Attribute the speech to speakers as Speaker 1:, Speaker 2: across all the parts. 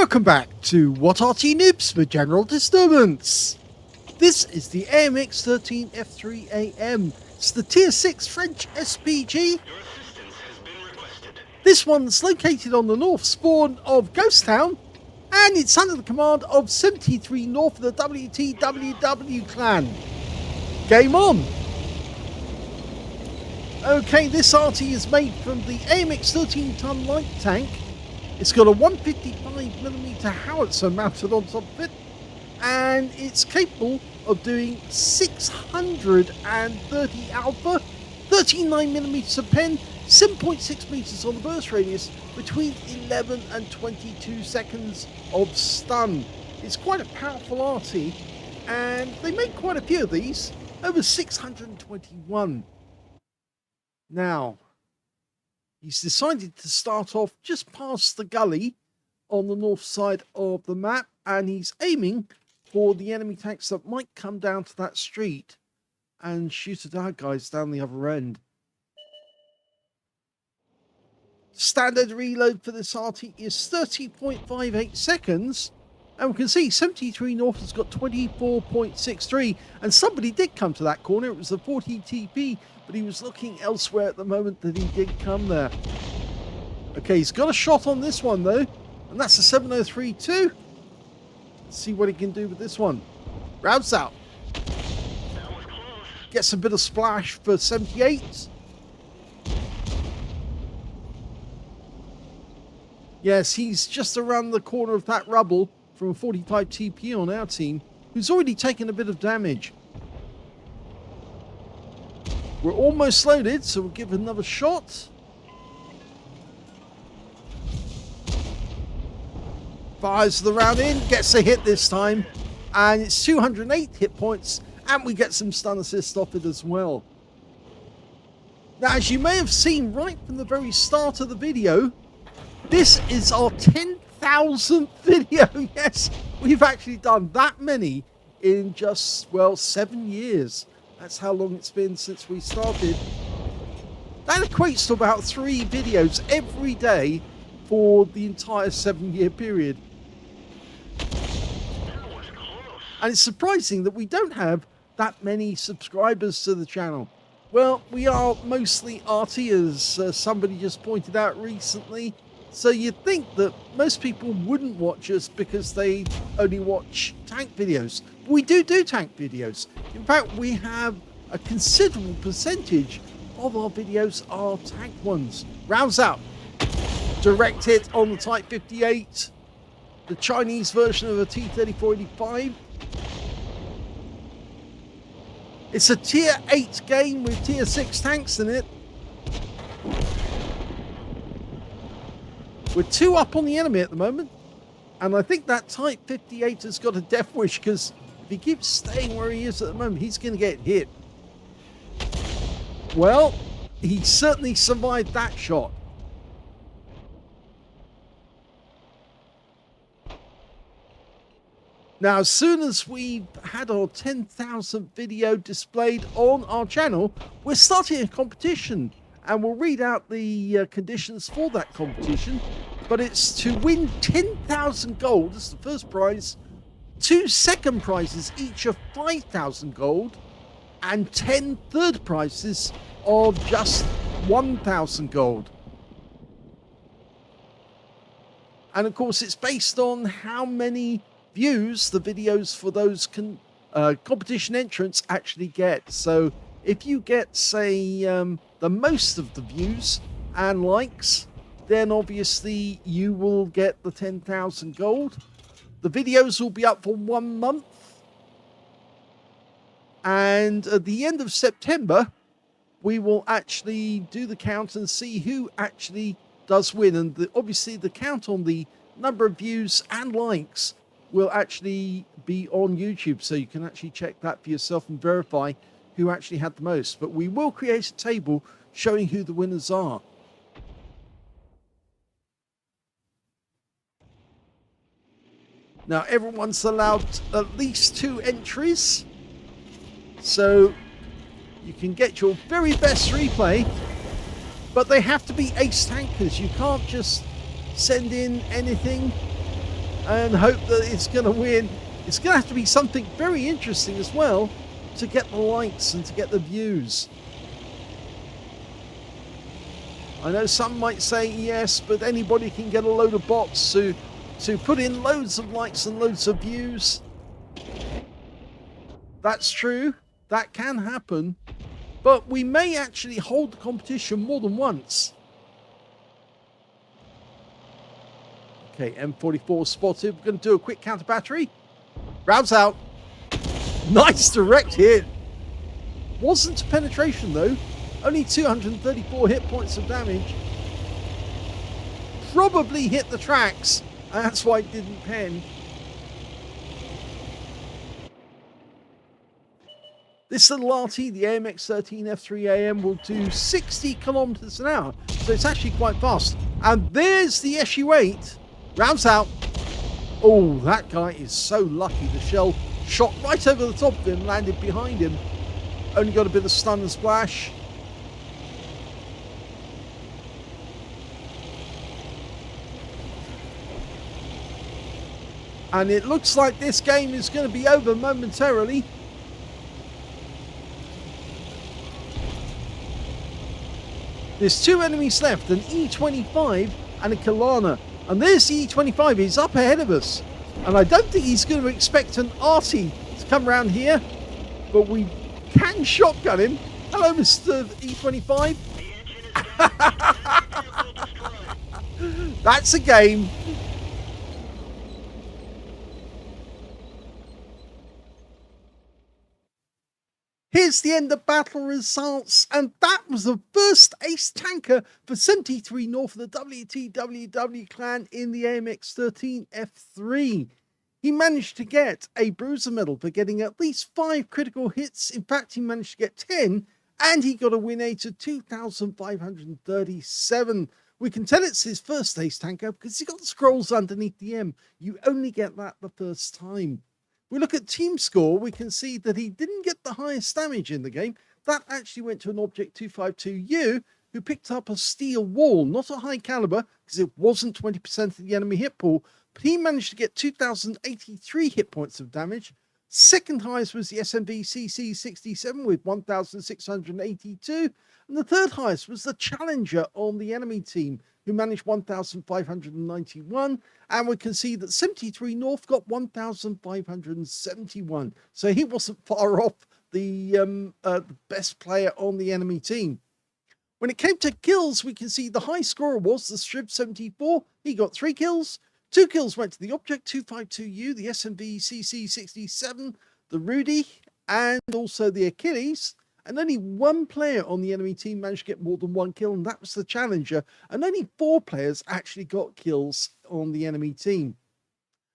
Speaker 1: Welcome back to What Arty Noobs for General Disturbance. This is the AMX 13F3AM. It's the Tier 6 French SPG.
Speaker 2: Your assistance has been requested.
Speaker 1: This one's located on the north spawn of Ghost Town, and it's under the command of 73north of the WTWW clan. Game on! Okay, this Arty is made from the AMX 13-ton light tank. It's got a 155mm howitzer mounted on top of it, and it's capable of doing 630 alpha, 39mm pen, 7.6 meters on the burst radius, between 11 and 22 seconds of stun. It's quite a powerful Arty, and they make quite a few of these, over 621. Now, he's decided to start off just past the gully on the north side of the map, and he's aiming for the enemy tanks that might come down to that street and shoot at our guys down the other end. Standard reload for this Arty is 30.58 seconds, and we can see 73north has got 24.63, and somebody did come to that corner. It was the 40 TP, but he was looking elsewhere at the moment that he did come there. Okay, he's got a shot on this one though, and that's a 7032. Let's see what he can do with this one. Routes out.
Speaker 2: That was close.
Speaker 1: Gets a bit of splash for 78. Yes, he's just around the corner of that rubble from a 45 TP on our team, who's already taken a bit of damage. We're almost loaded, so we'll give another shot. Fires the round in, gets a hit this time, and it's 208 hit points, and we get some stun assist off it as well. Now, as you may have seen right from the very start of the video, this is our 10,000th video. Yes, we've actually done that many in just, well, 7 years. That's how long it's been since we started. That equates to about 3 videos every day for the entire 7-year period. And it's surprising that we don't have that many subscribers to the channel. Well, we are mostly Arty, as somebody just pointed out recently. So you'd think that most people wouldn't watch us because they only watch tank videos. But we do tank videos. In fact, we have a considerable percentage of our videos are tank ones. Rounds out. Direct hit on the Type 58. The Chinese version of a T-3485. It's a Tier 8 game with Tier 6 tanks in it. We're 2 up on the enemy at the moment, and I think that Type 58 has got a death wish, because if he keeps staying where he is at the moment, he's going to get hit. Well, he certainly survived that shot. Now, as soon as we've had our 10,000th video displayed on our channel, we're starting a competition. And we'll read out the conditions for that competition. But it's to win 10,000 gold. That's the first prize. 2 second prizes, each of 5,000 gold. And 10 third prizes of just 1,000 gold. And of course, it's based on how many views the videos for those competition entrants actually get. So if you get, say, the most of the views and likes, then obviously you will get the 10,000 gold. The videos will be up for 1 month. And at the end of September, we will actually do the count and see who actually does win. And obviously the count on the number of views and likes will actually be on YouTube. So you can actually check that for yourself and verify who actually had the most. But we will create a table showing who the winners are. Now, everyone's allowed at least 2 entries, so you can get your very best replay, but they have to be ace tankers. You can't just send in anything and hope that it's going to win. It's going to have to be something very interesting as well to get the likes and to get the views. I know some might say yes, but anybody can get a load of bots to put in loads of likes and loads of views. That's true. That can happen. But we may actually hold the competition more than once. Okay, M44 spotted. We're going to do a quick counter battery. Rounds out. Nice direct hit. Wasn't penetration though. Only 234 hit points of damage. Probably hit the tracks. And that's why it didn't pen. This little Arty, the AMX 13 F3AM, will do 60 kilometers an hour. So it's actually quite fast. And there's the SU-8. Rounds out. Oh, that guy is so lucky. The shell shot right over the top of him, landed behind him. Only got a bit of stun and splash. And it looks like this game is going to be over momentarily. There's two enemies left, an E25 and a Kalana. And there's the E25, he's up ahead of us. And I don't think he's going to expect an Arty to come around here. But we can shotgun him. Hello, Mr. E25. That's a game. Here's the end of battle results, and that was the first ace tanker for 73north of the WTWW clan in the AMX 13 F3. He managed to get a bruiser medal for getting at least 5 critical hits. In fact, he managed to get 10, and he got a win age of 2,537. We can tell it's his first ace tanker because he got the scrolls underneath the M. You only get that the first time. We look at team score, we can see that he didn't get the highest damage in the game. That actually went to an Object 252U, who picked up a steel wall, not a high caliber, because it wasn't 20% of the enemy hit pool, but he managed to get 2,083 hit points of damage. Second highest was the SMV-CC67 with 1,682, and the third highest was the Challenger on the enemy team, who managed 1,591, and we can see that 73north got 1,571. So he wasn't far off the best player on the enemy team. When it came to kills, we can see the high scorer was the Strib 74. He got 3 kills. 2 kills went to the Object 252U, the SMV CC67, the Rudy, and also the Achilles. And only 1 player on the enemy team managed to get more than 1 kill, and that was the Challenger. And only 4 players actually got kills on the enemy team.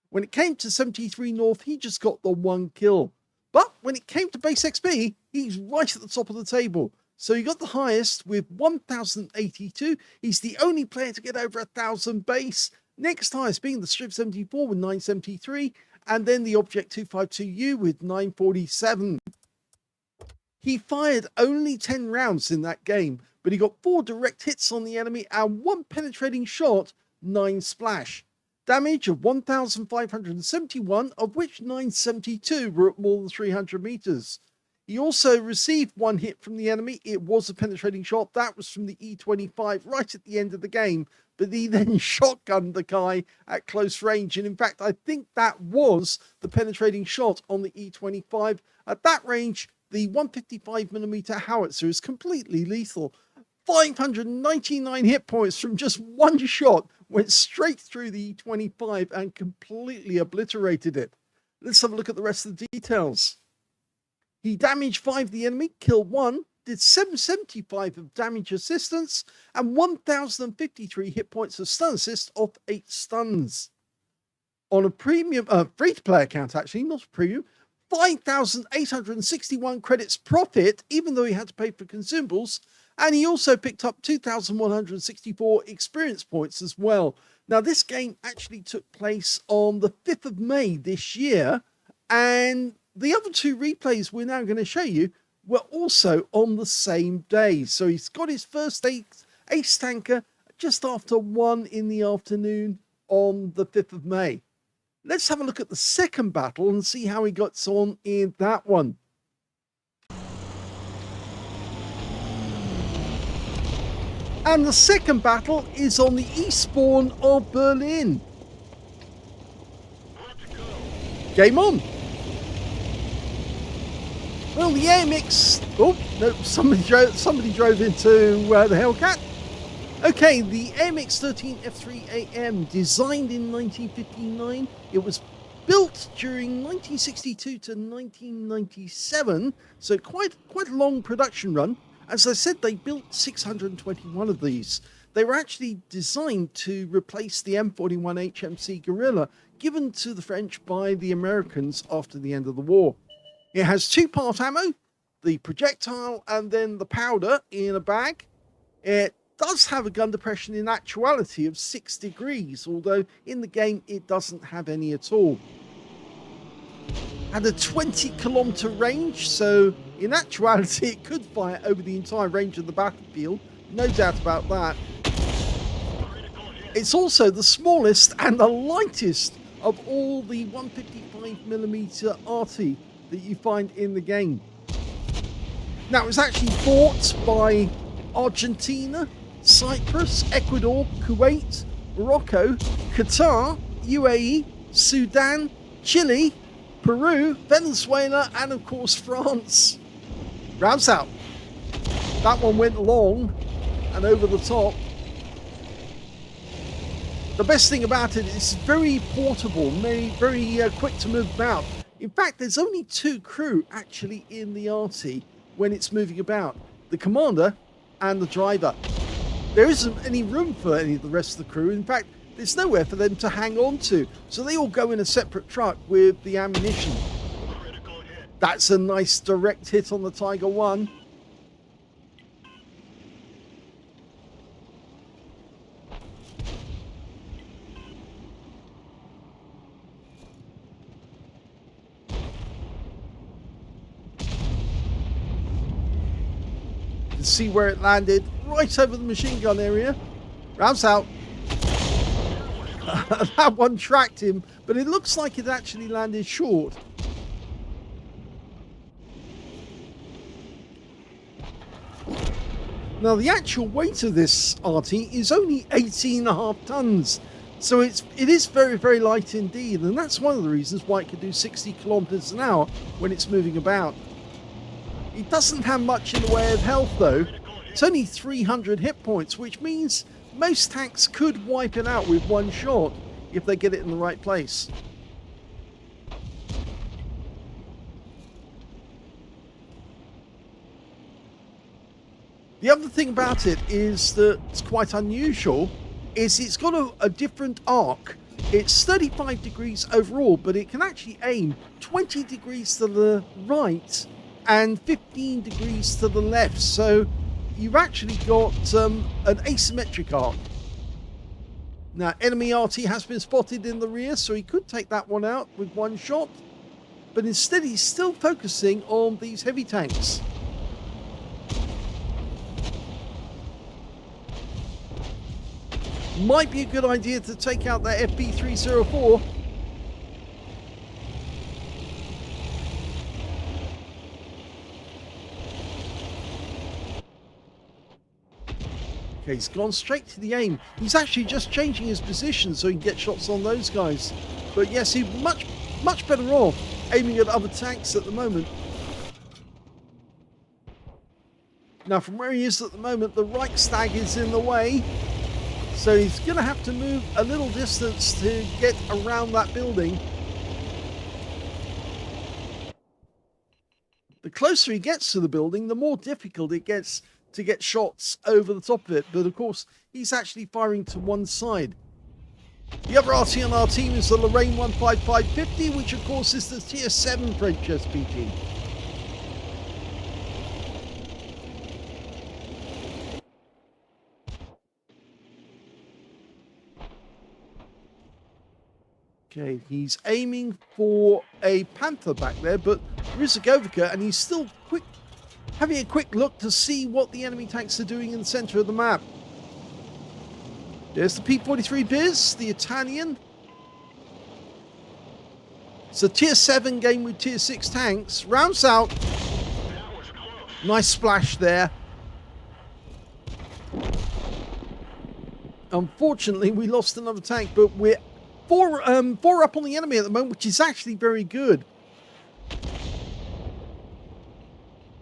Speaker 1: When it came to 73north, he just got the 1 kill. But when it came to base XP, he's right at the top of the table. So he got the highest with 1,082. He's the only player to get over 1,000 base. Next highest being the Strip 74 with 973. And then the Object 252U with 947. He fired only 10 rounds in that game, but he got 4 direct hits on the enemy and 1 penetrating shot, 9 splash. Damage of 1,571, of which 972 were at more than 300 meters. He also received 1 hit from the enemy. It was a penetrating shot. That was from the E25 right at the end of the game, but he then shotgunned the guy at close range. And in fact, I think that was the penetrating shot on the E25. At that range, the 155mm howitzer is completely lethal. 599 hit points from just 1 shot went straight through the E25 and completely obliterated it. Let's have a look at the rest of the details. He damaged 5 of the enemy, killed 1, did 775 of damage assistance, and 1,053 hit points of stun assist off 8 stuns. On a premium, free-to-play account actually, not a premium, 5,861 credits profit, even though he had to pay for consumables, and he also picked up 2,164 experience points as well. Now, this game actually took place on the 5th of May this year, and the other 2 replays we're now going to show you were also on the same day. So he's got his first ace tanker just after 1 in the afternoon on the 5th of May. Let's have a look at the second battle and see how he got on in that one. And the second battle is on the eastbourne of Berlin. Game on. Well, the AMX... Oh, no, somebody drove into the Hellcat. Okay, the AMX 13 F3 AM, designed in 1959. It was built during 1962 to 1997, so quite a long production run. As I said, they built 621 of these. They were actually designed to replace the M41 HMC Guerrilla given to the French by the Americans after the end of the war. It has two-part ammo, the projectile and then the powder in a bag. It does have a gun depression in actuality of 6 degrees, although in the game it doesn't have any at all. Had a 20-kilometer range, so in actuality it could fire over the entire range of the battlefield, no doubt about that. It's also the smallest and the lightest of all the 155mm Arty that you find in the game. Now, it was actually bought by Argentina, Cyprus, Ecuador, Kuwait, Morocco, Qatar, UAE, Sudan, Chile, Peru, Venezuela, and of course France. Rounds out. That one went long and over the top. The best thing about it is it's very portable, very quick to move about. In fact, there's only 2 crew actually in the Arty when it's moving about. The commander and the driver. There isn't any room for any of the rest of the crew. In fact, there's nowhere for them to hang on to. So they all go in a separate truck with the ammunition. That's a nice direct hit on the Tiger 1. See where it landed, right over the machine gun area. Rounds out. That one tracked him, but it looks like it actually landed short. Now, the actual weight of this Arty is only 18.5 tons, so it is very light indeed, and that's one of the reasons why it can do 60 kilometers an hour when it's moving about. It doesn't have much in the way of health though. It's only 300 hit points, which means most tanks could wipe it out with one shot if they get it in the right place. The other thing about it is that it's quite unusual, is it's got a different arc. It's 35 degrees overall, but it can actually aim 20 degrees to the right and 15 degrees to the left, so you've actually got an asymmetric arc. Now, enemy Arty has been spotted in the rear, so he could take that one out with one shot, but instead he's still focusing on these heavy tanks. Might be a good idea to take out that FP304. Okay, he's gone straight to the aim. He's actually just changing his position so he can get shots on those guys. But yes, he's much better off aiming at other tanks at the moment. Now, from where he is at the moment, the Reichstag is in the way. So he's going to have to move a little distance to get around that building. The closer he gets to the building, the more difficult it gets to get shots over the top of it, but of course he's actually firing to one side. The other Arty on our team is the Lorraine 15550, which of course is the tier 7 French SPG. Okay, he's aiming for a Panther back there, but there is a Govica, and he's still having a quick look to see what the enemy tanks are doing in the center of the map. There's the P-43 Biz, the Italian. It's a tier 7 game with tier 6 tanks. Rounds out.
Speaker 2: That was close.
Speaker 1: Nice splash there. Unfortunately, we lost another tank, but we're four up on the enemy at the moment, which is actually very good.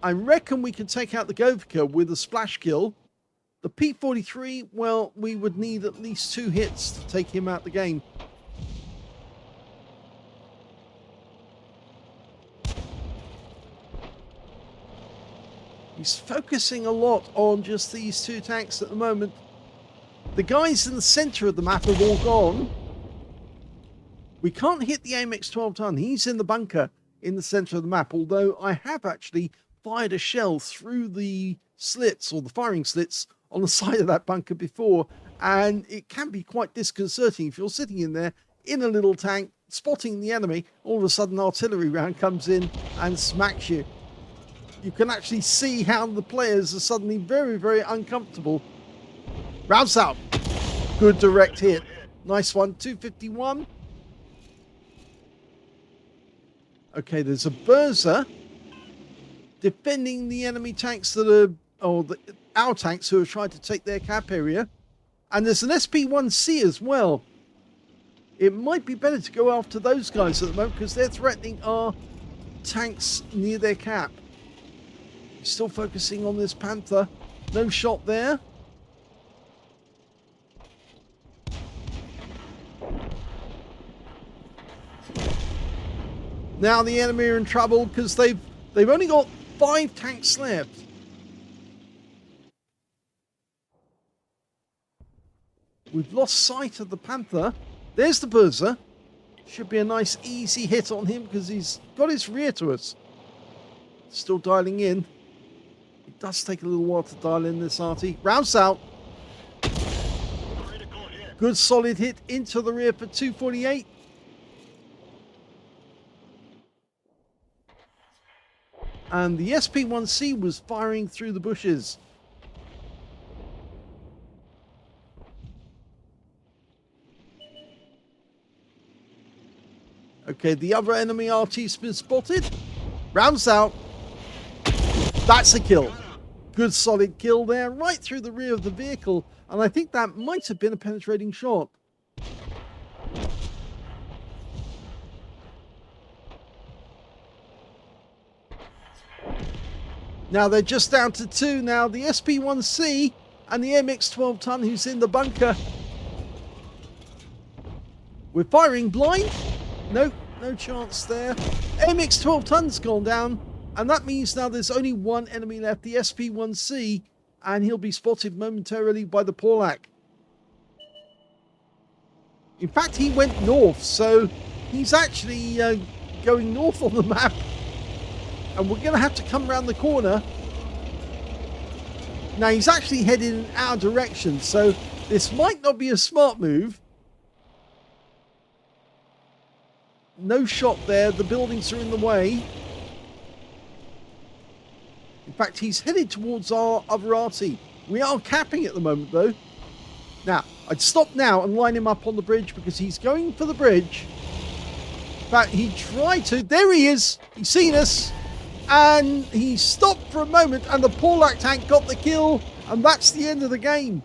Speaker 1: I reckon we can take out the Govika with a splash kill. The P-43, well, we would need at least 2 hits to take him out the game. He's focusing a lot on just these 2 tanks at the moment. The guys in the center of the map have all gone. We can't hit the AMX 12 ton. He's in the bunker in the center of the map, although I have actually fired a shell through the slits, or the firing slits, on the side of that bunker before, and it can be quite disconcerting if you're sitting in there in a little tank, spotting the enemy, all of a sudden an artillery round comes in and smacks you. You can actually see how the players are suddenly very, very uncomfortable. Rounds out. Good direct hit. Nice one. 251. Okay, there's a Berser defending the enemy tanks that are, or our tanks who are trying to take their cap area. And there's an SP1C as well. It might be better to go after those guys at the moment because they're threatening our tanks near their cap. Still focusing on this Panther. No shot there. Now the enemy are in trouble because they've only got 5 tanks left. We've lost sight of the Panther. There's the Berser. Should be a nice easy hit on him because he's got his rear to us. Still dialing in. It does take a little while to dial in this Arty. Rounds out. Good solid hit into the rear for 248. And the SP1C was firing through the bushes. Okay, the other enemy RT's been spotted. Rounds out. That's a kill. Good solid kill there, right through the rear of the vehicle. And I think that might have been a penetrating shot. Now they're just down to 2 now. The SP1C and the AMX 12 ton who's in the bunker. We're firing blind. Nope, no chance there. AMX 12 ton's gone down. And that means now there's only 1 enemy left, the SP1C. And he'll be spotted momentarily by the Porlak. In fact, he went north. So he's actually going north on the map. And we're going to have to come around the corner. Now, he's actually headed in our direction, so this might not be a smart move. No shot there. The buildings are in the way. In fact, he's headed towards our other Arty. We are capping at the moment, though. Now, I'd stop now and line him up on the bridge because he's going for the bridge. In fact, he tried to. There he is. He's seen us. And he stopped for a moment and the Porlak tank got the kill. And that's the end of the game.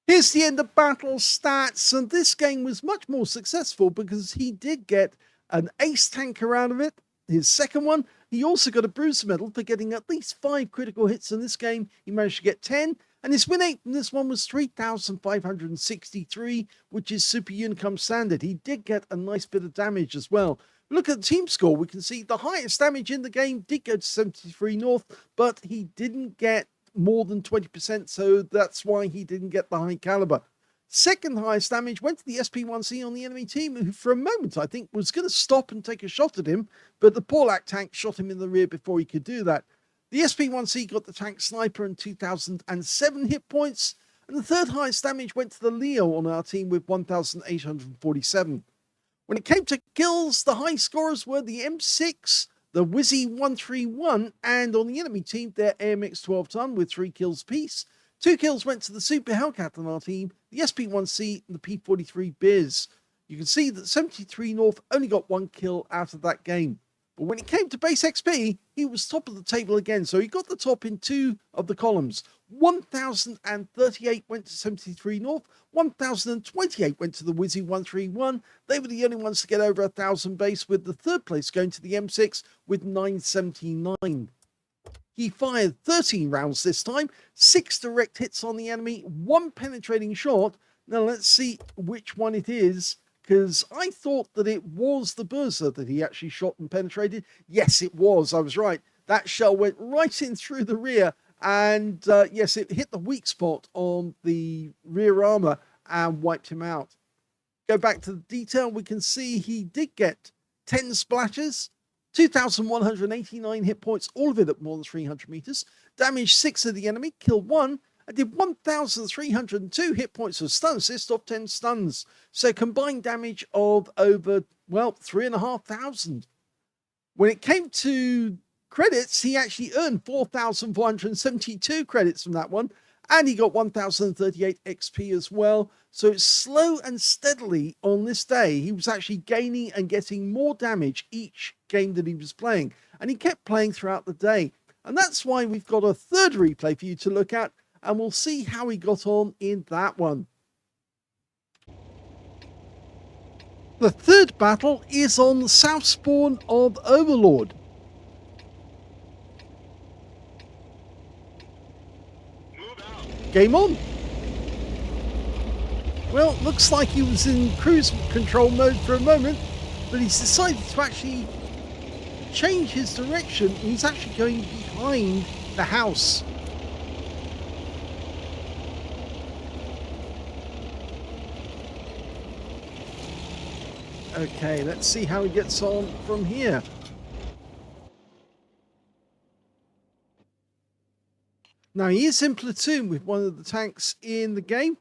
Speaker 1: Here's the end of battle stats. And this game was much more successful because he did get an ace tanker out of it. His second one. He also got a bruiser medal for getting at least 5 critical hits in this game. He managed to get 10. And his win rate from this one was 3,563, which is super Unicum standard. He did get a nice bit of damage as well. Look at the team score. We can see the highest damage in the game did go to 73north, but he didn't get more than 20%, so that's why he didn't get the high caliber. Second highest damage went to the SP1C on the enemy team, who for a moment I think was going to stop and take a shot at him, but the Porlak tank shot him in the rear before he could do that. The SP1C got the tank sniper and 2,007 hit points, and the third highest damage went to the Leo on our team with 1,847. When it came to kills, the high scorers were the M6, the Wizzy 131, and on the enemy team, their AMX 12 ton with 3 kills apiece. 2 kills went to the Super Hellcat on our team, the SP1C and the P43 Biz. You can see that 73north only got 1 kill out of that game. But when it came to base XP, he was top of the table again, so he got the top in 2 of the columns. 1,038 went to 73north, 1,028 went to the Wizzy 131. They were the only ones to get over 1,000 base, with the 3rd place going to the M6 with 979. He fired 13 rounds this time, 6 direct hits on the enemy, 1 penetrating shot. Now let's see which one it is, because I thought that it was the Burza that he actually shot and penetrated. Yes, it was. I was right. That shell went right in through the rear, and yes, it hit the weak spot on the rear armor and wiped him out. Go back to the detail. We can see he did get 10 splashes, 2,189 hit points, all of it at more than 300 meters, damaged 6 of the enemy, killed 1, and did 1,302 hit points of stun assist off 10 stuns. So combined damage of over, well, 3,500. When it came to credits, he actually earned 4,472 credits from that one, and he got 1,038 XP as well. So it's slow and steadily on this day. He was actually gaining and getting more damage each game that he was playing, and he kept playing throughout the day. And that's why we've got a 3rd replay for you to look at, and we'll see how he got on in that one. The 3rd battle is on the south spawn of Overlord. Game on. Well, looks like he was in cruise control mode for a moment, but he's decided to actually change his direction. He's actually going behind the house. Okay, let's see how he gets on from here. Now, he is in platoon with one of the tanks in the game,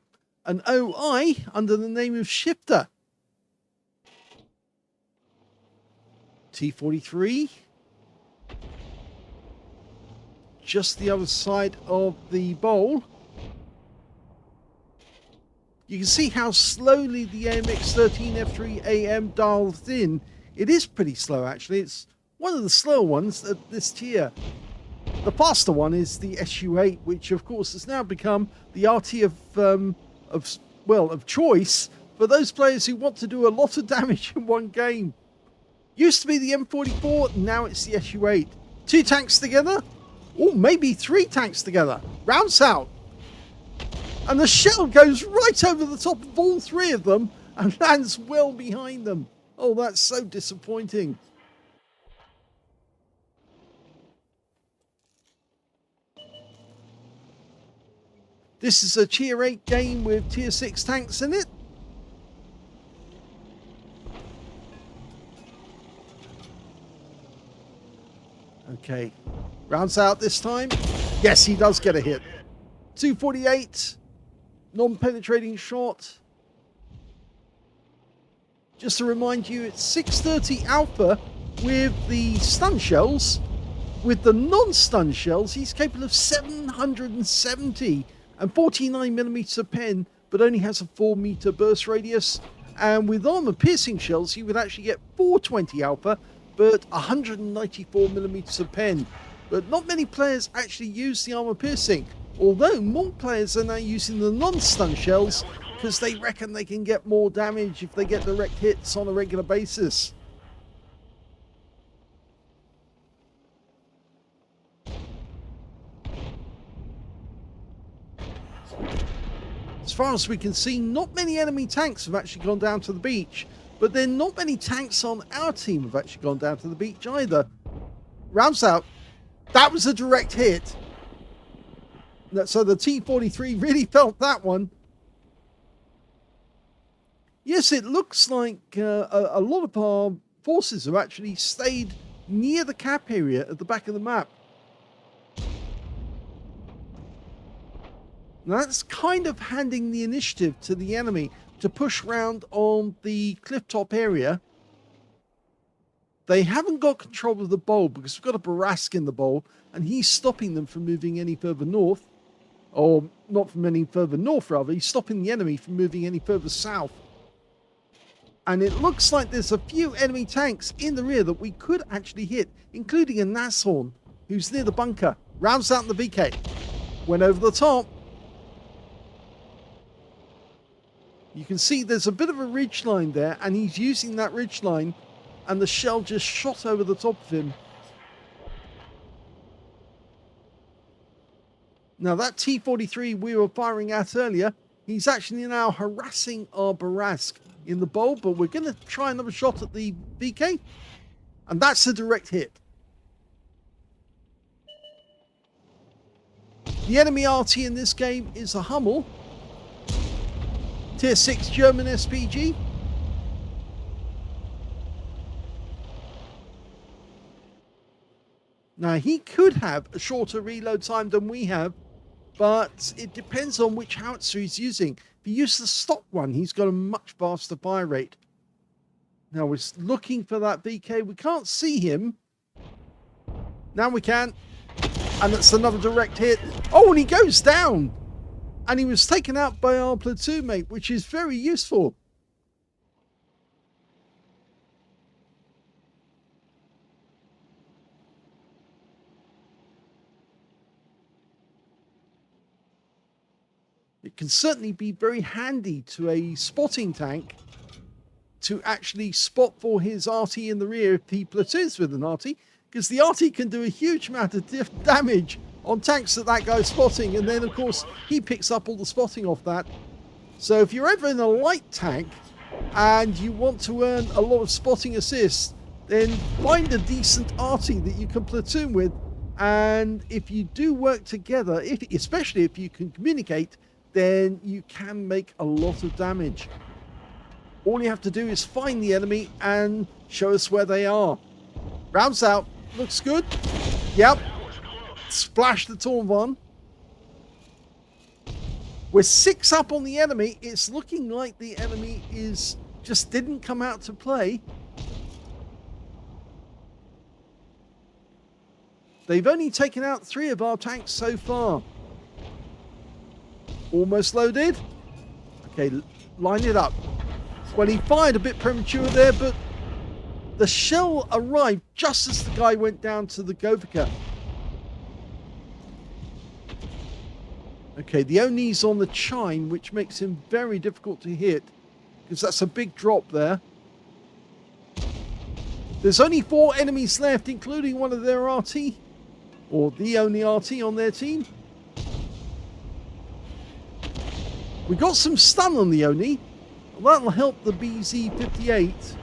Speaker 1: an OI under the name of Shifter. T-43. Just the other side of the bowl. You can see how slowly the AMX 13F3AM dials in. It is pretty slow, actually. It's one of the slower ones at this tier. The faster one is the SU-8, which of course has now become the Arty of choice for those players who want to do a lot of damage in one game. Used to be the M44, now it's the SU-8. 2 tanks together, or maybe 3 tanks together. Rounds out. And the shell goes right over the top of all 3 of them and lands well behind them. Oh, that's so disappointing. This is a tier 8 game with tier 6 tanks in it. Okay, rounds out this time. Yes, he does get a hit. 248, non-penetrating shot. Just to remind you, it's 630 alpha with the stun shells. With the non-stun shells, he's capable of 770 and 49mm of pen, but only has a 4-meter burst radius. And with armor-piercing shells, he would actually get 420 alpha, but 194mm of pen. But not many players actually use the armor-piercing, although more players are now using the non-stun shells because they reckon they can get more damage if they get direct hits on a regular basis. As far as we can see, not many enemy tanks have actually gone down to the beach, but then not many tanks on our team have actually gone down to the beach either. Rounds out. That was a direct hit. So the T-43 really felt that one. Yes, it looks like a lot of our forces have actually stayed near the cap area at the back of the map. Now that's kind of handing the initiative to the enemy to push round on the cliff top area. They haven't got control of the bowl because we've got a Barask in the bowl and he's stopping them from moving any further north. Or not from any further north, rather. He's stopping the enemy from moving any further south. And it looks like there's a few enemy tanks in the rear that we could actually hit, including a Nashorn, who's near the bunker. Rounds out the VK. Went over the top. You can see there's a bit of a ridge line there, and he's using that ridge line, and the shell just shot over the top of him. Now that T-43 we were firing at earlier, he's actually now harassing our Barask in the bowl, but we're going to try another shot at the VK, and that's a direct hit. The enemy RT in this game is a Hummel, Tier 6 German SPG. Now he could have a shorter reload time than we have, but it depends on which howitzer he's using. If he uses the stock one, he's got a much faster fire rate. Now we're looking for that VK. We can't see him. Now we can. And it's another direct hit. Oh, and he goes down. And he was taken out by our platoon mate, which is very useful. It can certainly be very handy to a spotting tank to actually spot for his Arty in the rear if he platoons with an Arty, because the Arty can do a huge amount of damage on tanks that guy's spotting, and then of course he picks up all the spotting off that. So if you're ever in a light tank and you want to earn a lot of spotting assists, then find a decent Arty that you can platoon with, and if you do work together, especially if you can communicate, then you can make a lot of damage. All you have to do is find the enemy and show us where they are. Rounds out. Looks good. Yep. Splash the Torn. We're 6 up on the enemy. It's looking like the enemy just didn't come out to play. They've only taken out 3 of our tanks so far. Almost loaded. Okay, line it up. Well, he fired a bit premature there, but the shell arrived just as the guy went down to the Govika. Okay, the Oni's on the chine, which makes him very difficult to hit, because that's a big drop there. There's only 4 enemies left, including one of their RT, or the only RT on their team. We got some stun on the Oni. That'll help the BZ-58.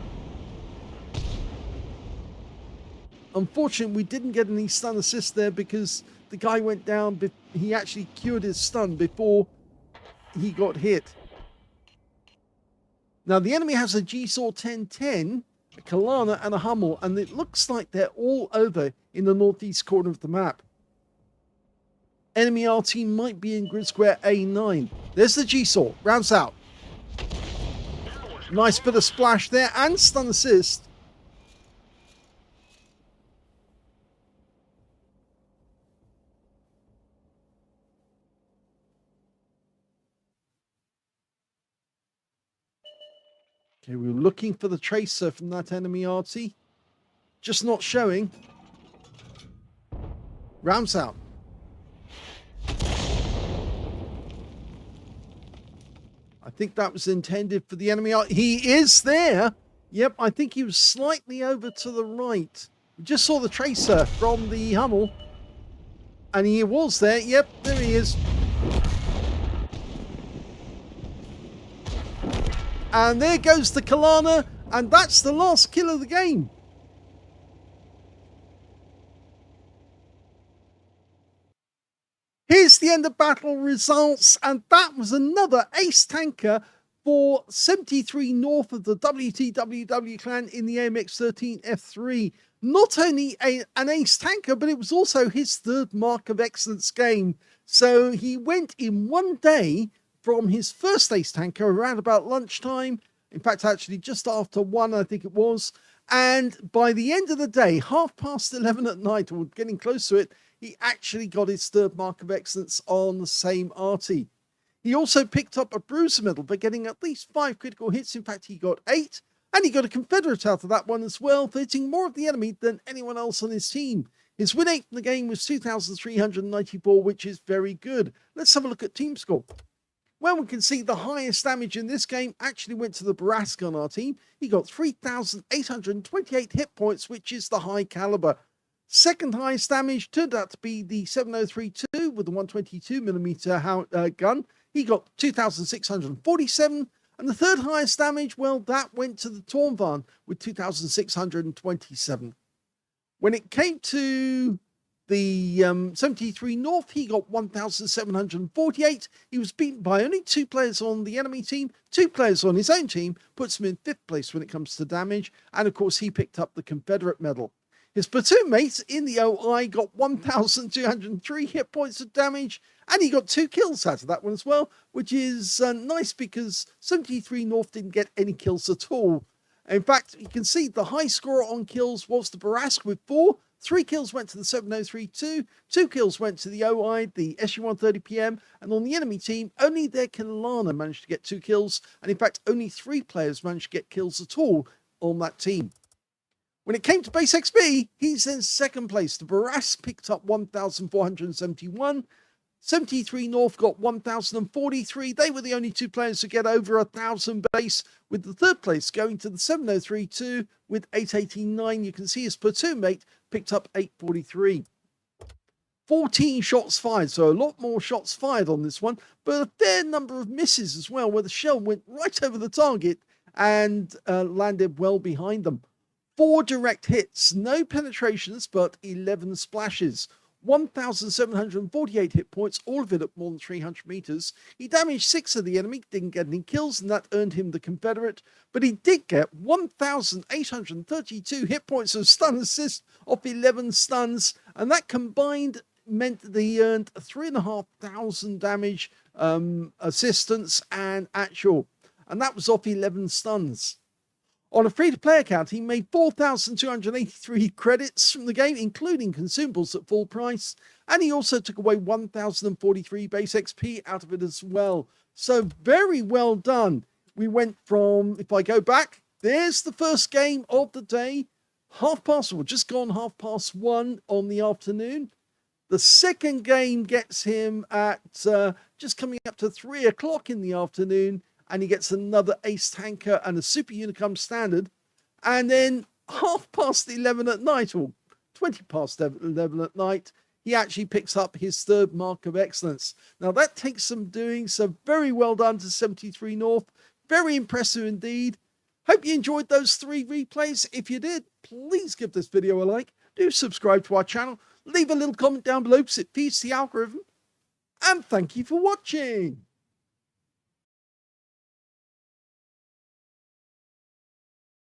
Speaker 1: Unfortunately, we didn't get any stun assist there because the guy went down. He actually cured his stun before he got hit. Now, the enemy has a GSAW 1010, a Kalana, and a Hummel, and it looks like they're all over in the northeast corner of the map. Enemy RT might be in grid square A9. There's the GSAW. Rounds out. Nice bit of splash there and stun assist. Okay, we were looking for the tracer from that enemy RT. Just not showing. Rounds out. I think that was intended for the enemy. He is there. Yep, I think he was slightly over to the right. We just saw the tracer from the Hummel. And he was there. Yep, there he is. And there goes the Kalana. And that's the last kill of the game. Here's the end of battle results, and that was another ace tanker for 73north of the WTWW clan in the AMX 13F3. Not only an ace tanker, but it was also his 3rd Mark of Excellence game. So he went in one day from his first ace tanker around about lunchtime. In fact, actually just after 1, I think it was. And by the end of the day, 11:30 at night, or getting close to it, he actually got his third mark of excellence on the same Arty. He also picked up a bruiser medal by getting at least 5 critical hits. In fact, he got 8, and he got a Confederate out of that one as well, hitting more of the enemy than anyone else on his team. His win rate in the game was 2,394, which is very good. Let's have a look at team score. Well, we can see the highest damage in this game actually went to the Barask on our team. He got 3,828 hit points, which is the high caliber. Second highest damage turned out to be the 7032 with the 122mm gun. He got 2,647. And the third highest damage, well, that went to the Tornvan with 2,627. When it came to the 73north, he got 1,748. He was beaten by only 2 players on the enemy team, 2 players on his own team, puts him in 5th place when it comes to damage. And of course, he picked up the Confederate medal. His platoon mates in the OI got 1,203 hit points of damage, and he got 2 kills out of that one as well, which is nice because 73north didn't get any kills at all. In fact, you can see the high scorer on kills was the Barask with 4. 3 kills went to the 7032, 2 kills went to the OI, the SU-130PM, and on the enemy team, only their Kilana managed to get 2 kills, and in fact, only 3 players managed to get kills at all on that team. When it came to base XP, he's in 2nd place. The Barask picked up 1,471. 73north got 1,043. They were the only 2 players to get over 1,000 base, with the 3rd place going to the 7032 with 889. You can see his platoon mate picked up 843. 14 shots fired, so a lot more shots fired on this one, but a fair number of misses as well, where the shell went right over the target and landed well behind them. 4 direct hits, no penetrations, but 11 splashes. 1,748 hit points, all of it at more than 300 meters. He damaged 6 of the enemy, didn't get any kills, and that earned him the Confederate, but he did get 1,832 hit points of stun assist off 11 stuns, and that combined meant that he earned 3,500 damage assistance and actual, and that was off 11 stuns. On a free-to-play account, he made 4,283 credits from the game, including consumables at full price, and he also took away 1,043 base XP out of it as well. So very well done. We went from, if I go back, there's the first game of the day, just gone 1:30 on the afternoon. The second game gets him at just coming up to 3 o'clock in the afternoon, and he gets another ace tanker and a super unicum standard. And then 11:30 at night, or 11:20 at night, he actually picks up his 3rd mark of excellence. Now that takes some doing, so very well done to 73north. Very impressive indeed. Hope you enjoyed those 3 replays. If you did, please give this video a like. Do subscribe to our channel. Leave a little comment down below because it feeds the algorithm. And thank you for watching.